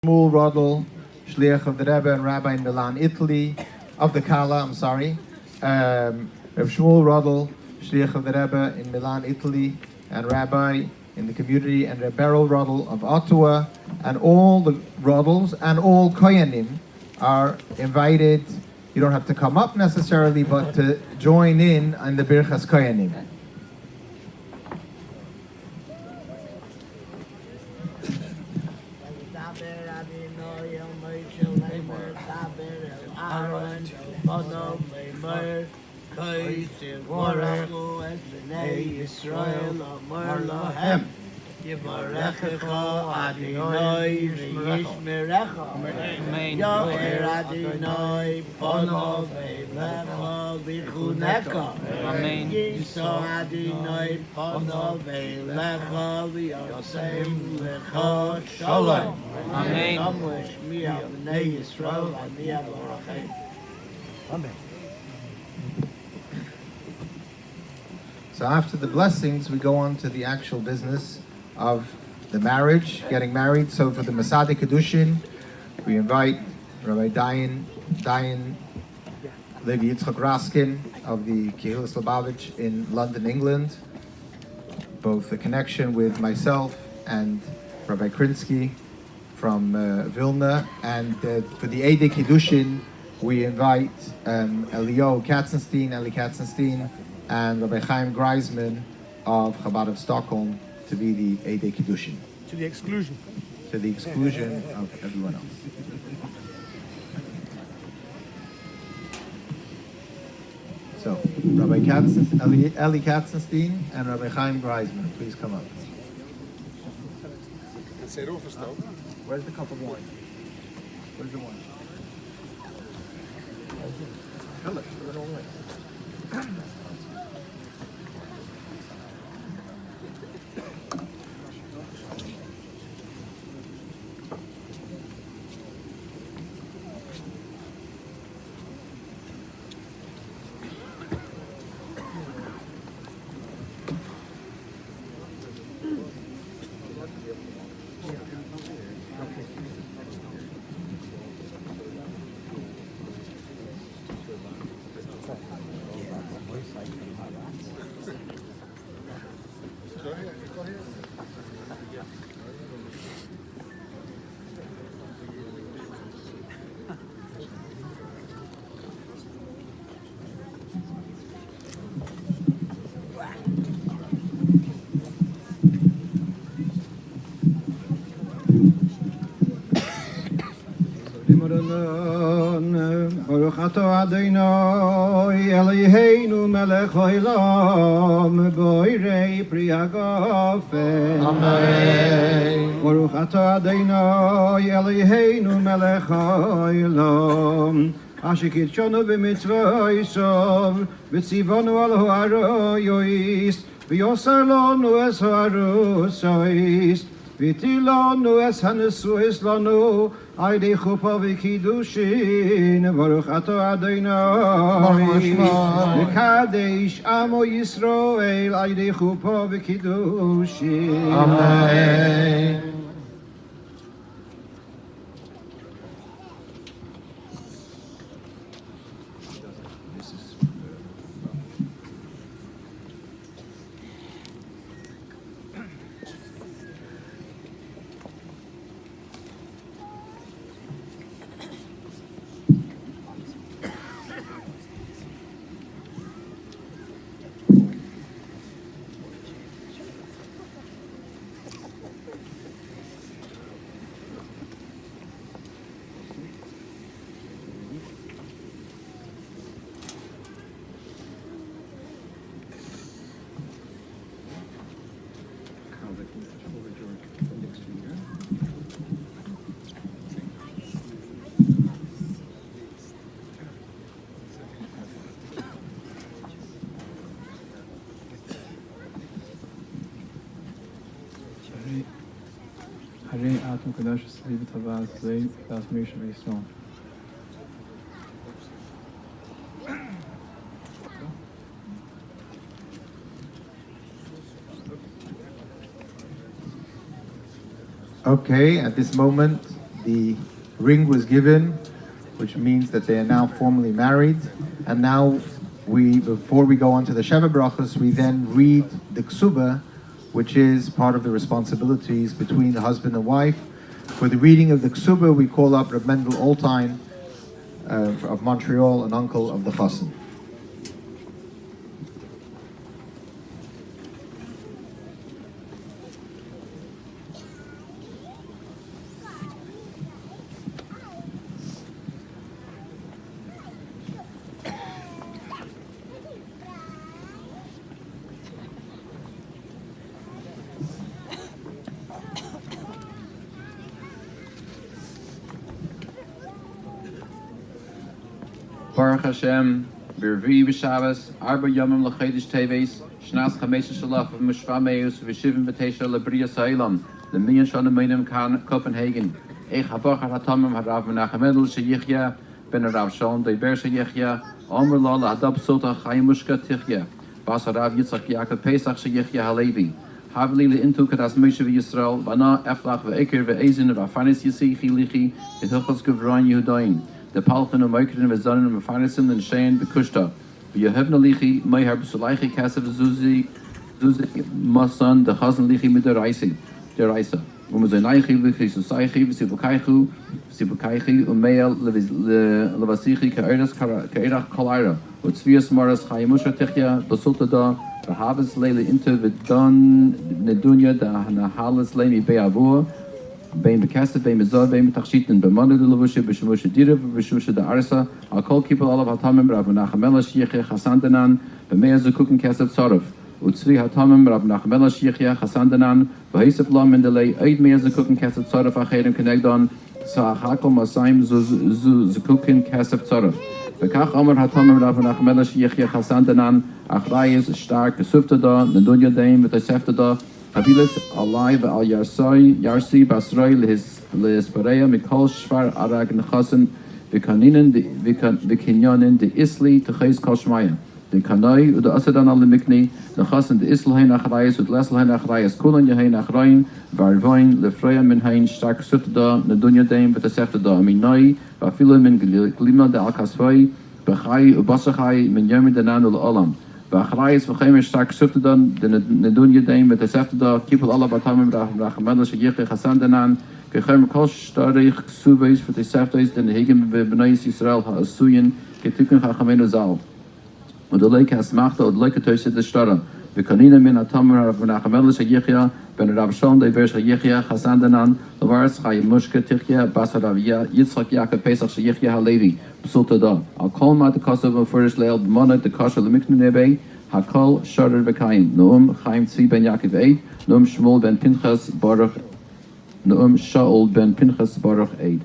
Shmuel Rodel, Shliach of the Rebbe and Rabbi in Milan, Italy, of the Kala, I'm sorry. Reb Shmuel Rodel, Shliach of the Rebbe in Milan, Italy, and Rabbi in the community, and Reb Beryl Rodel of Ottawa, and all the Rodels and all Koyanim are invited. You don't have to come up necessarily, but to join in the Birchas Koyanim. Yivarechecha Adonai v'yishmerecha. Yoher Adonai pono v'elecha v'chuneka. Yiso Adonai pono v'elecha v'yosem lecha shalom. Amen. Shmiya b'nei Yisrael v'aniya v'orachem. Amen. So after the blessings, we go on to the actual business of the marriage, getting married. So for the Masada Kedushin, we invite Rabbi Dayan Levi Yitzchak Raskin of the Kehillas Lubavitch in London, England. Both a connection with myself and Rabbi Krinsky from Vilna. And for the Eidei Kedushin, we invite Eli Katzenstein, and Rabbi Chaim Greisman of Chabad of Stockholm to be the Eidei Kiddushin. To the exclusion. To the exclusion of everyone else. So, Rabbi Eli Katzenstein and Rabbi Chaim Greisman, please come up. Where's the cup of wine? Where's the wine? Fill it all the way. Baruch atah Adonai Eloheinu melech haolam boirei pri hagafen. Amen. Baruch atah Adonai Eloheinu melech haolam asher kitshanu b'mitzvosov v'tzivanu al ha'aroyos v'yosar lanu es ha'arosos v'tilanu es hanesuos lanu Aidei Chuppa v'Kiddushin, Baruch atah Adonai, Mekadesh Amo Yisrael, Aidei Chuppa v'Kiddushin. Amen. Harei Atom Kadosh Sliv Tavaz Zei Das Mish V'Yisrael. Okay, at this moment, the ring was given, which means that they are now formally married. And now before we go on to the Sheva Brachos, we then read the Ksuba, which is part of the responsibilities between the husband and wife. For the reading of the Ksuba, we call up Reb Mendel Oltein of Montreal, an uncle of the Chassan. Baruch Hashem, B'Revi'i B'Shabbos, Arba Yomim L'Chodesh Teves, Shnas Chamesh Shalach V'Mishva Meus V'Shivim V'Tesha L'Briya Sa'ilam, L'Miyan Shana Meinim Copenhagen, Eich HaBachar HaTamim HaRav Menachem Mendel Sheyichya, Ben HaRav Shalom Deiber Sheyichya, Omer La L'Hadab Sota Chayimushka Tichya, Bas HaRav Yitzchak Yaakov Pesach Sheyichya HaLevi, Havli Le'intu Kadas Moshe V'Yisrael, Vana Eflach V'Eker V'Ezin V'Afanis Yisichi Lichi, V'Hilchos Gevroin Yehudayin, the Palchan and Moikrin and Zanin and Mefanisim and Shein Bekushta. V'Yehevna Lichi, Meihar B'Sulaichi Kasev Zuzi Masan, the Chazan Lichi Midaraisi, Deraisa. Umazanaichi Lichi Susaichi, V'Sibukaichi, Umeel Levasichi, Ka'erach Kalaira, Utzvias Maras Chayimusha Tichya, Basultada, V'Havas Leila Intu V'Don Nedunya, the Nahalas Lemi Be'avua, Bein Bekasset, Bein Bezod, Bein Betachshiten, Bemanda de Levusha, Beshemusha Dira, Beshusha de Arsa, I'll call people all of Hatamim, Rav Menachem Shiecheh, Hasandanan, Bemea Zukukin Kasset Sorov, Utzvi Hatamim, Rav Menachem Shiecheh, Hasandanan, Vahesef Lam Mendelei, Eid Mea Zukukin Kasset Sorov, Achedim Kenegdon, Sa'achakol Masaim Zukukin Kasset Sorov. Bekach Omer Hatamim, Rav Menachem Shiecheh, Hasandanan, Achrayes, Stark, Gesuftada, Nedunya Deim, Vitoseftada, Habilas Alai Al Yarsi Basroi Lehispareya Mikol Shvar Arag Nechasen Vikanyonin de Isli Teches Koshmaya. The Kanoi Uda Asadan Al Mikni, the Chasen de Islahain Achrayas with Leslahain Achrayas Kulan Yahain Achrain, Varvoin, Lefreya Minhain Stark Suftada, Nadunya Dame Vitoseftada, Aminoi, Vafilim Glima de Al Kasvoi, Bechai Ubasachai, Minyamin Dananul Olam. V'achrayis v'chayim shtak suftadan the nedun yedaim v'teseftada kipul Allah batamim rachamad l'shayich chasan danan kechem kol shtarich suveis v'teseftais den hegem v'bnayis Yisrael ha'asuyin ketukin chachamenu zal udolei kasmachta udolei ketoyset l'shtara v'kanina min atamim rachamad l'shayich ben Rav Shalom Deiber Shayich chasan danan l'varas chayim mushka tichya basar Rav Yitzchak Yaakov Pesach Shayich HaLevi Sultada. I'll call mat the Kosovo first leil b'monat the kosher lemiknu nebe hakol sharer v'kayim Noam Chaim Tzvi ben Yaakov Eid Noam Shmuel ben Pinchas Baruch Noam Shaul ben Pinchas Baruch Eid.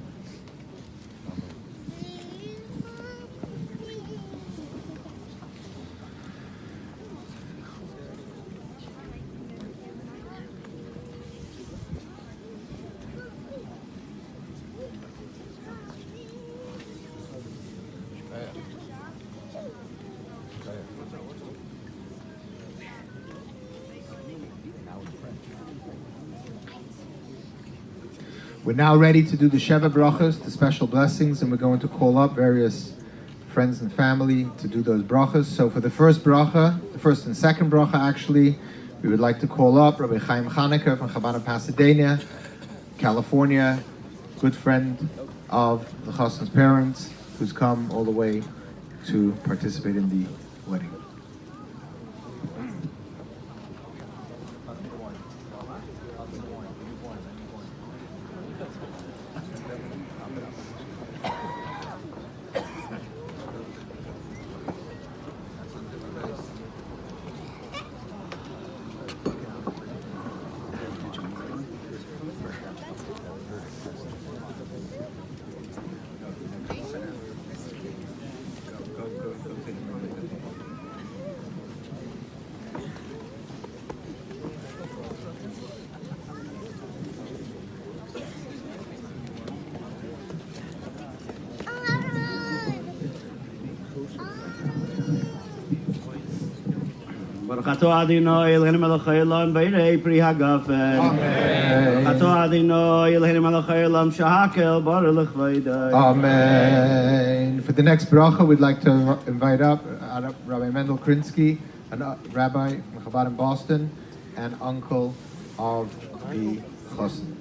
We're now ready to do the Sheva Brachos, the special blessings, and we're going to call up various friends and family to do those brachos. So for the first bracha, the first and second bracha actually, we would like to call up Rabbi Chaim Chanukah from Chabad Pasadena, California, good friend of the Chassan's parents, who's come all the way to participate in the wedding. Baruch atah Adonai Eloheinu melech haolam b'nei pri hagafen. Amen. Baruch atah Adonai Eloheinu melech haolam shahakel bar lechvayday. Amen. For the next bracha, we'd like to invite up Rabbi Mendel Krinsky, a rabbi from Chabad in Boston, and uncle of the chassan.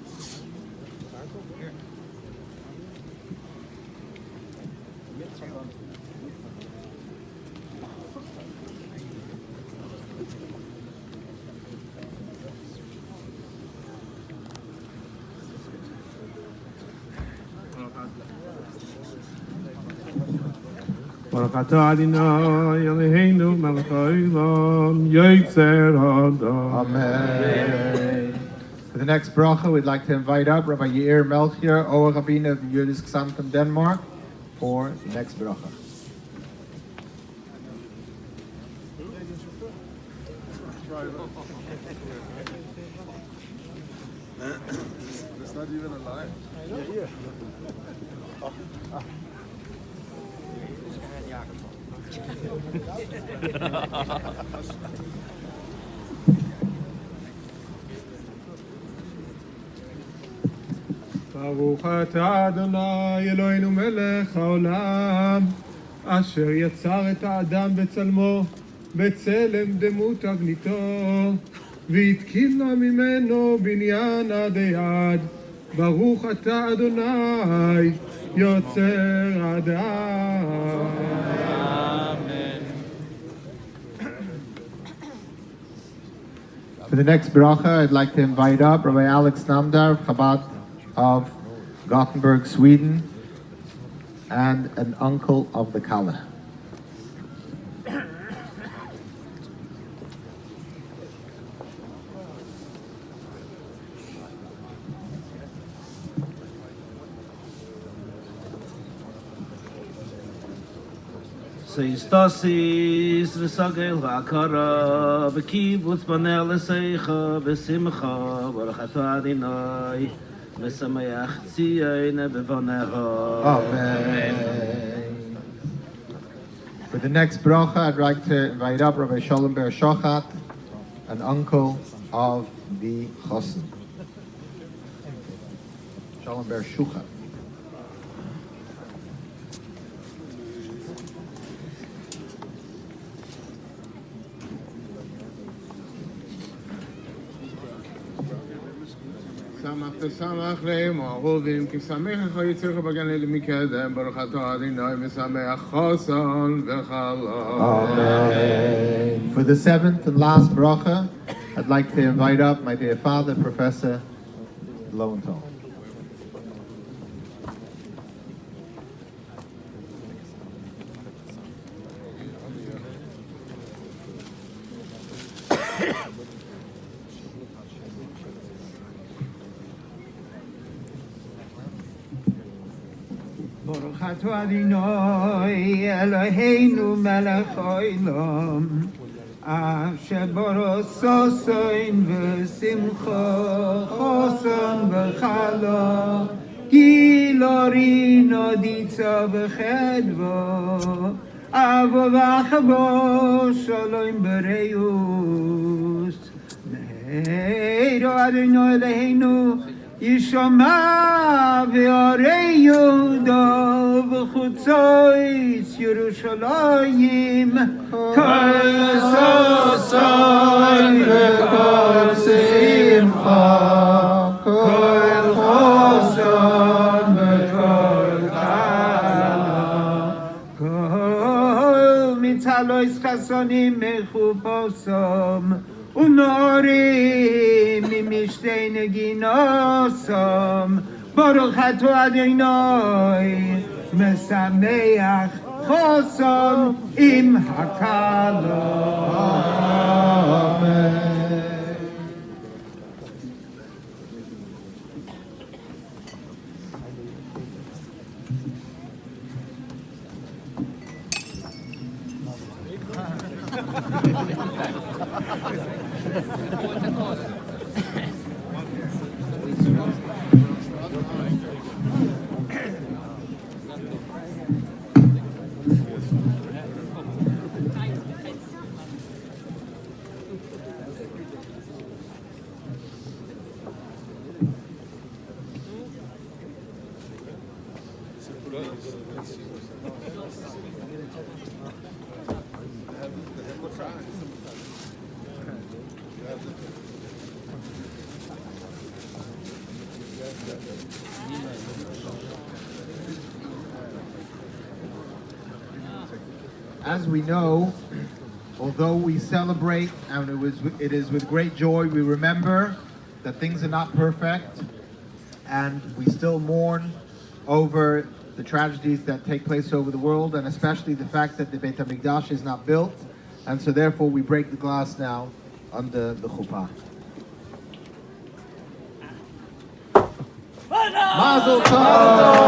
Baruch atah Adonai Eloheinu melech haolam yotzer hadam. Amen. For the next bracha, we'd like to invite up Rabbi Yair Melchior, Or Rabbeinu of Yudis Ksam from Denmark, for the next bracha. It's not even alive. ברוך אתה אדוני אלוהינו מלך העולם אשר יצר את האדם בצלמו בצלם דמות תבניתו והתקין לו ממנו בניין עד עד ברוך אתה אדוני יוצר אדם. For the next bracha, I'd like to invite up Rabbi Alex Namdar, Chabad of Gothenburg, Sweden, and an uncle of the Kala. Seistasis v'sagel v'akara v'kibbutz banel l'seicha v'simcha baruch atah Adonai v'sameach tzion b'vanecha. Amen. For the next bracha, I'd like to invite up Rabbi Shalom Ber Shochat, an uncle of the chassan. Shalom Ber Shuchat. שמח תשמח להם אהובים כי שמח לך יצרך בגן מקדם ברוך אתה אדוני ושמח חוסן וחלום. Amen. For the seventh and last bracha, I'd like to invite up my dear father, Professor Lowenthal. ברוך אתה אדוני אלוהינו מלך העולם אשר ברא ששון ושמחה חוסן וחלה גילורינו דיצה וחדווה אבו וחבו שלום בריאוס נהירו אדוני אלוהינו ישמע וערי יהודה וחוצויס ירושלים כל ששון וכל שמחה כל חוסן וכל חלה כל מצלויס חסונים מחופוסם ונורים ממשתי נגינוסם ברוך אתה אדוני משמח חוסן עם הקלה. Amen. As we know, although we celebrate and it is with great joy, we remember that things are not perfect and we still mourn over the tragedies that take place over the world, and especially the fact that the Beit HaMikdash is not built, and so therefore we break the glass now under the Chuppa. Mazel Tov!